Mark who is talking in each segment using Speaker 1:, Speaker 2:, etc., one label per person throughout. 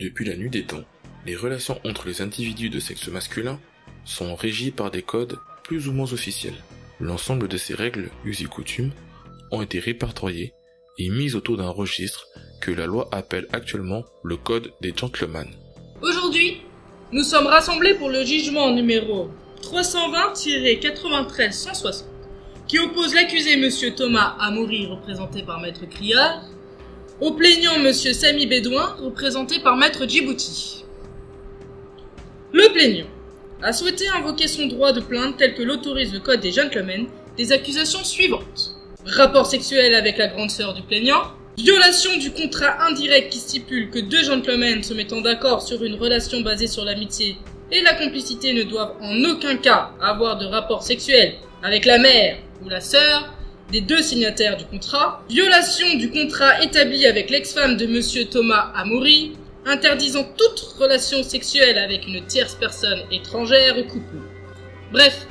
Speaker 1: Depuis la nuit des temps, les relations entre les individus de sexe masculin sont régies par des codes plus ou moins officiels. L'ensemble de ces règles, us et coutumes, ont été répertoriées et mises autour d'un registre que la loi appelle actuellement le Code des gentlemen.
Speaker 2: Aujourd'hui, nous sommes rassemblés pour le jugement numéro 320-93-160, qui oppose l'accusé Monsieur Thomas Amoury, représenté par Maître Criard, au plaignant Monsieur Sami Bédouin, représenté par Maître Djibouti. Le plaignant a souhaité invoquer son droit de plainte tel que l'autorise le Code des gentlemen des accusations suivantes. Rapport sexuel avec la grande sœur du plaignant, violation du contrat indirect qui stipule que deux gentlemen se mettant d'accord sur une relation basée sur l'amitié et la complicité ne doivent en aucun cas avoir de rapport sexuel avec la mère ou la sœur des deux signataires du contrat, violation du contrat établi avec l'ex-femme de Monsieur Thomas Amoury, interdisant toute relation sexuelle avec une tierce personne étrangère au couple. Bref,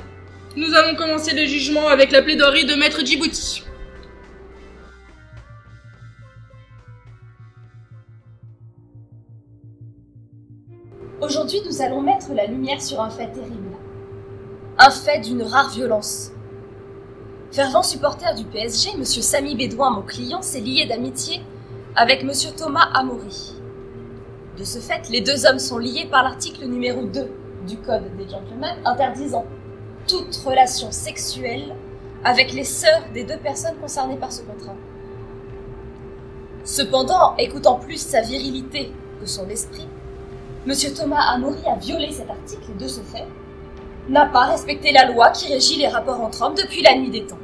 Speaker 2: nous allons commencer le jugement avec la plaidoirie de Maître Djibouti.
Speaker 3: Aujourd'hui, nous allons mettre la lumière sur un fait terrible. Un fait d'une rare violence. Fervent supporter du PSG, M. Sami Bédouin, mon client, s'est lié d'amitié avec M. Thomas Amoury. De ce fait, les deux hommes sont liés par l'article numéro 2 du Code des gentlemen, interdisant toute relation sexuelle avec les sœurs des deux personnes concernées par ce contrat. Cependant, écoutant plus sa virilité que son esprit, M. Thomas Amoury a violé cet article et de ce fait, n'a pas respecté la loi qui régit les rapports entre hommes depuis la nuit des temps.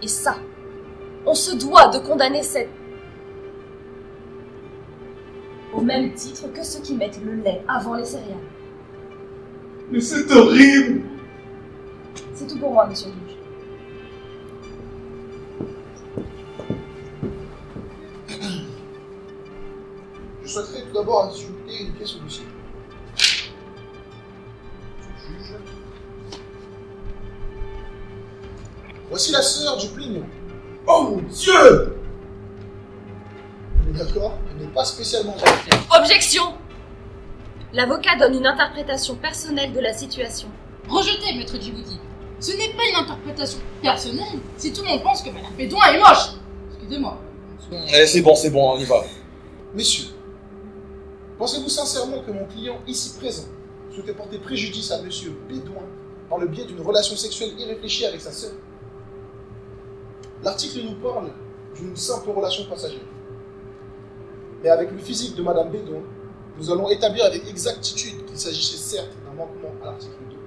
Speaker 3: Et ça, on se doit de condamner cette... au même titre que ceux qui mettent le lait avant les céréales.
Speaker 4: Mais c'est horrible!
Speaker 3: C'est tout pour moi, monsieur le juge.
Speaker 4: Je souhaiterais tout d'abord ajouter une pièce au dossier. Juge. Voici la sœur du plaignant. Oh mon Dieu! On est d'accord, elle n'est pas spécialement...
Speaker 3: Objection! L'avocat donne une interprétation personnelle de la situation.
Speaker 2: Rejetez, Maître Djibouti. Ce n'est pas une interprétation personnelle si tout le monde pense que Madame Bédouin est moche. Excusez-moi.
Speaker 5: C'est bon, on y va.
Speaker 4: Messieurs, pensez-vous sincèrement que mon client ici présent souhaitait porter préjudice à monsieur Bédouin par le biais d'une relation sexuelle irréfléchie avec sa sœur? L'article nous parle d'une simple relation passagère. Mais avec le physique de madame Bédouin, nous allons établir avec exactitude qu'il s'agissait certes d'un manquement à l'article 2,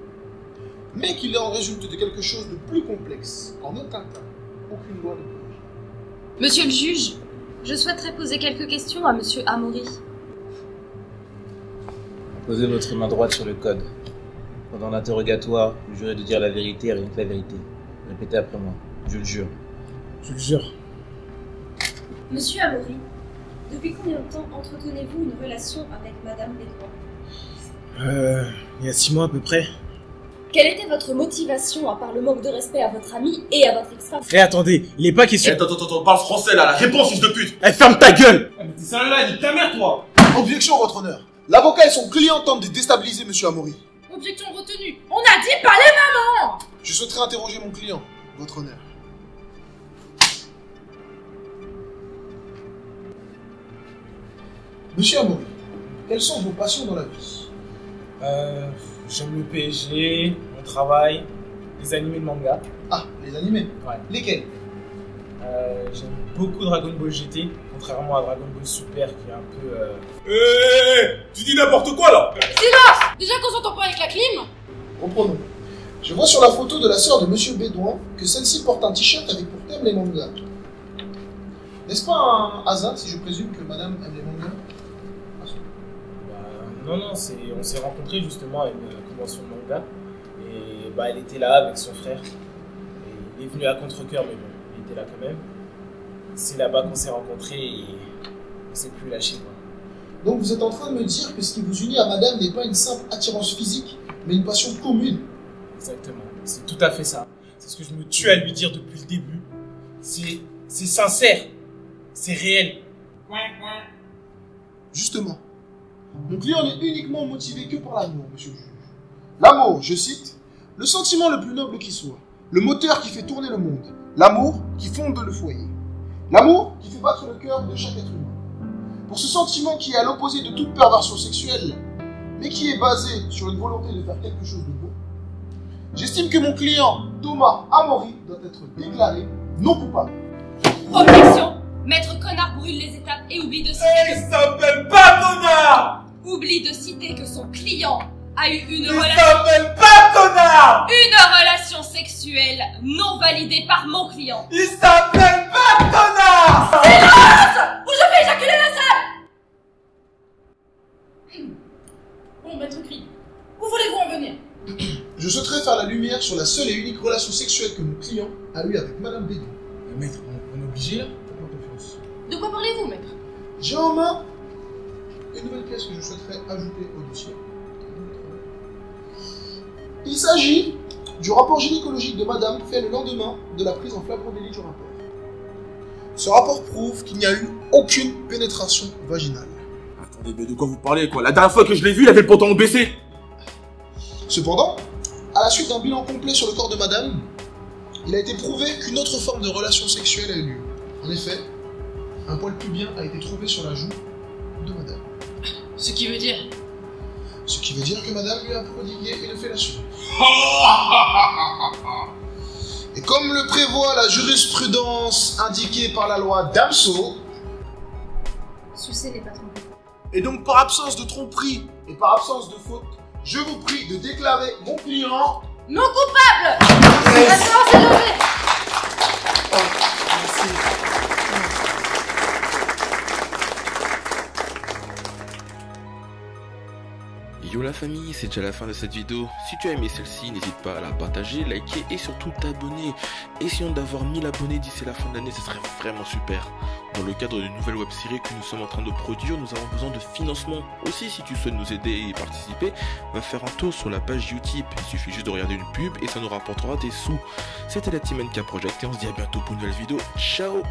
Speaker 4: mais qu'il en résulte de quelque chose de plus complexe. En aucun cas, aucune loi ne peut.
Speaker 3: Monsieur le juge, je souhaiterais poser quelques questions à monsieur Amoury.
Speaker 5: Posez votre main droite sur le code. Pendant l'interrogatoire, vous jurez de dire la vérité et rien que la vérité. Répétez après moi. Je le jure.
Speaker 6: Je le jure.
Speaker 3: Monsieur Amoury, depuis combien de temps entretenez-vous une relation avec madame Bédouin?
Speaker 6: Il y a 6 mois à peu près.
Speaker 3: Quelle était votre motivation à part le manque de respect à votre ami et à votre ex-femme?
Speaker 6: Attendez, il est pas question...
Speaker 5: Attends, parle français là, la réponse, fils de pute!
Speaker 6: Ferme ta gueule!
Speaker 5: Mais t'es sérieux là, nique ta mère toi!
Speaker 4: Objection, votre honneur. L'avocat et son client tentent de déstabiliser monsieur Amoury.
Speaker 2: Objection retenue. On a dit pas les mamans.
Speaker 4: Je souhaiterais interroger mon client, votre honneur. Monsieur Amoury, quelles sont vos passions dans la vie?
Speaker 6: J'aime le PSG, mon travail, les animés de manga.
Speaker 4: Ah, les animés?
Speaker 6: Ouais.
Speaker 4: Lesquels?
Speaker 6: J'aime beaucoup Dragon Ball GT, contrairement à Dragon Ball Super qui est un peu...
Speaker 5: Tu dis n'importe quoi là!
Speaker 2: Silence. Déjà qu'on s'entend pas avec la clim.
Speaker 4: Reprenons. Je vois sur la photo de la sœur de monsieur Bédouin que celle-ci porte un t-shirt avec pour thème les mangas. N'est-ce pas un hasard si je présume que madame aime les mangas?
Speaker 6: Non, on s'est rencontrés justement à une convention de manga. Et elle était là avec son frère. Et il est venu à contre-cœur, mais bon, il était là quand même. C'est là-bas qu'on s'est rencontrés et on s'est plus lâché quoi.
Speaker 4: Donc vous êtes en train de me dire que ce qui vous unit à madame n'est pas une simple attirance physique, mais une passion commune.
Speaker 6: Exactement, c'est tout à fait ça. C'est ce que je me tue à lui dire depuis le début. C'est sincère, c'est réel.
Speaker 4: Justement, Mon client n'est uniquement motivé que par l'amour, monsieur le juge. L'amour, je cite, le sentiment le plus noble qui soit, le moteur qui fait tourner le monde, l'amour qui fonde le foyer, l'amour qui fait battre le cœur de chaque être humain. Pour ce sentiment qui est à l'opposé de toute perversion sexuelle, mais qui est basé sur une volonté de faire quelque chose de beau, j'estime que mon client, Thomas Amaury, doit être déclaré non coupable.
Speaker 3: Objection! Maître Connard brûle les étapes et oublie de citer
Speaker 7: Il s'appelle pas Connard!
Speaker 3: Oublie de citer que son client a eu
Speaker 7: Il s'appelle pas Connard!
Speaker 3: une relation sexuelle non validée par mon client.
Speaker 7: Il s'appelle pas Connard!
Speaker 3: Silence! Ou je fais éjaculer la salle!
Speaker 2: Bon, maître Cri, où voulez-vous en venir?
Speaker 4: Je souhaiterais faire la lumière sur la seule et unique relation sexuelle que mon client a eue avec Madame Bédou.
Speaker 6: Maître, on est obligé là?
Speaker 4: Faites-moi confiance.
Speaker 2: De quoi parlez-vous, maître?
Speaker 4: J'ai en main une nouvelle pièce que je souhaiterais ajouter au dossier. Il s'agit du rapport gynécologique de Madame fait le lendemain de la prise en flagrant délit du rapport. Ce rapport prouve qu'il n'y a eu aucune pénétration vaginale.
Speaker 7: Attendez, mais de quoi vous parlez quoi? La dernière fois que je l'ai vu, il avait le pantalon baissé.
Speaker 4: Cependant, à la suite d'un bilan complet sur le corps de Madame, il a été prouvé qu'une autre forme de relation sexuelle a eu lieu. En effet, un poil pubien a été trouvé sur la joue de Madame.
Speaker 2: Ce qui veut dire...
Speaker 4: Ce qui veut dire que Madame lui a prodigué une fellation. Et comme le prévoit la jurisprudence indiquée par la loi Damso,
Speaker 3: Sucer n'est pas trompé.
Speaker 4: et donc par absence de tromperie et par absence de faute, je vous prie de déclarer mon client
Speaker 2: Non coupable! La séance est levée!
Speaker 1: Yo la famille, c'est déjà la fin de cette vidéo. Si tu as aimé celle-ci, n'hésite pas à la partager, liker et surtout t'abonner. Essayons d'avoir 1000 abonnés d'ici la fin de l'année, ce serait vraiment super. Dans le cadre d'une nouvelle web-série que nous sommes en train de produire, nous avons besoin de financement. Aussi, si tu souhaites nous aider et y participer, va faire un tour sur la page Utip. Il suffit juste de regarder une pub et ça nous rapportera des sous. C'était la Team NK Project et on se dit à bientôt pour une nouvelle vidéo. Ciao!